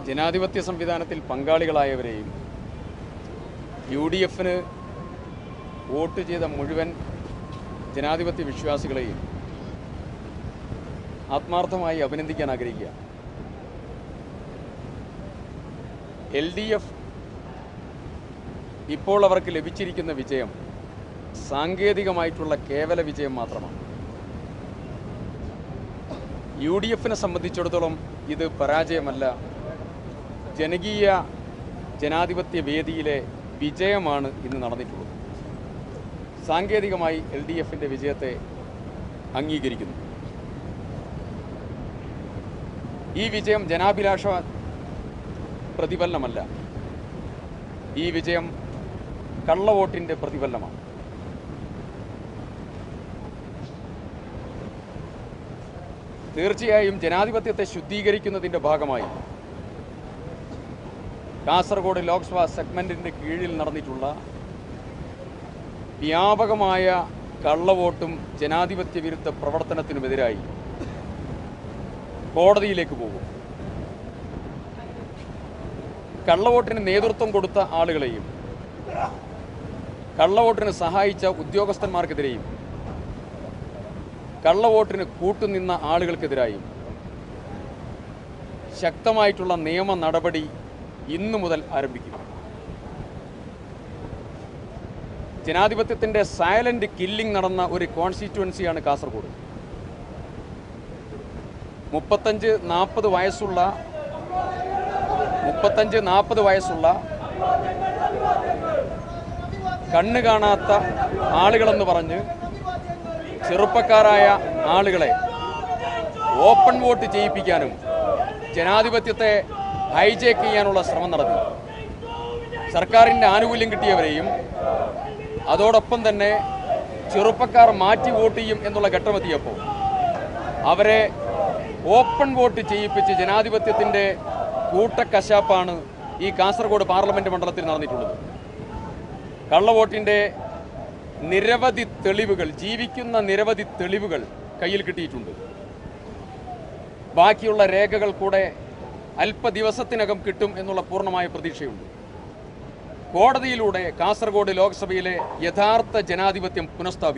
ജനാധിപത്യ സംവിധാനത്തിൽ പങ്കാളികളായവരെയും UDFന് വോട്ട് ചെയ്ത മുഴുവൻ ജനാധിപത്യ വിശ്വാസികളെയും ആത്മാർത്ഥമായി അഭിനന്ദിക്കാൻ ആഗ്രഹിക്കുക. LDF ഇപ്പോൾ അവർക്ക് ലഭിച്ചിരിക്കുന്ന വിജയം സാങ്കേതികമായിട്ടുള്ള കേവല വിജയം മാത്രമാണ്. UDFനെ സംബന്ധിച്ചിടത്തോളം ഇത് പരാജയമല്ല, ജനകീയ ജനാധിപത്യ വേദിയിലെ വിജയമാണ് ഇന്ന് നടന്നിട്ടുള്ളത്. സാങ്കേതികമായി LDFൻ്റെ വിജയത്തെ അംഗീകരിക്കുന്നു. ഈ വിജയം ജനാഭിലാഷ പ്രതിഫലനമല്ല, ഈ വിജയം കള്ളവോട്ടിൻ്റെ പ്രതിഫലനമാണ്. തീർച്ചയായും ജനാധിപത്യത്തെ ശുദ്ധീകരിക്കുന്നതിൻ്റെ ഭാഗമായി കാസർഗോഡ് ലോക്സഭാ സെഗ്മെൻറ്റിൻ്റെ കീഴിൽ നടന്നിട്ടുള്ള വ്യാപകമായ കള്ളവോട്ടും ജനാധിപത്യ വിരുദ്ധ പ്രവർത്തനത്തിനുമെതിരായി കോടതിയിലേക്ക് പോകും. കള്ളവോട്ടിന് നേതൃത്വം കൊടുത്ത ആളുകളെയും കള്ളവോട്ടിന് സഹായിച്ച ഉദ്യോഗസ്ഥന്മാർക്കെതിരെയും കള്ളവോട്ടിന് കൂട്ടുനിന്ന ആളുകൾക്കെതിരായും ശക്തമായിട്ടുള്ള നിയമ നടപടി ഇന്നു മുതൽ ആരംഭിക്കും. ജനാധിപത്യത്തിൻ്റെ സൈലന്റ് കില്ലിംഗ് നടന്ന ഒരു കോൺസ്റ്റിറ്റ്യുവൻസിയാണ് കാസർഗോഡ്. 35-40 വയസ്സുള്ള കണ്ണ് കാണാത്ത ആളുകളെന്ന് പറഞ്ഞ് ചെറുപ്പക്കാരായ ആളുകളെ ഓപ്പൺ വോട്ട് ചെയ്യിപ്പിക്കാനും ജനാധിപത്യത്തെ ഹൈജാക്ക് ചെയ്യാനുള്ള ശ്രമം നടത്തി. സർക്കാരിൻ്റെ ആനുകൂല്യം കിട്ടിയവരെയും അതോടൊപ്പം തന്നെ ചെറുപ്പക്കാർ മാറ്റി വോട്ട് ചെയ്യും എന്നുള്ള ഘട്ടമെത്തിയപ്പോൾ അവരെ ഓപ്പൺ വോട്ട് ചെയ്യിപ്പിച്ച് ജനാധിപത്യത്തിൻ്റെ കൂട്ടക്കശാപ്പാണ് ഈ കാസർഗോഡ് പാർലമെൻറ്റ് മണ്ഡലത്തിൽ നടന്നിട്ടുള്ളത്. കള്ളവോട്ടിൻ്റെ നിരവധി തെളിവുകൾ, ജീവിക്കുന്ന നിരവധി തെളിവുകൾ കയ്യിൽ കിട്ടിയിട്ടുണ്ട്. ബാക്കിയുള്ള രേഖകൾ കൂടെ അല്പ ദിവസത്തിനകം കിട്ടും എന്നുള്ള പൂർണ്ണമായ പ്രതീക്ഷയുണ്ട്. കോടതിയിലൂടെ കാസർഗോഡ് ലോക്സഭയിലെ യഥാർത്ഥ ജനാധിപത്യം പുനഃസ്ഥാപിക്കും.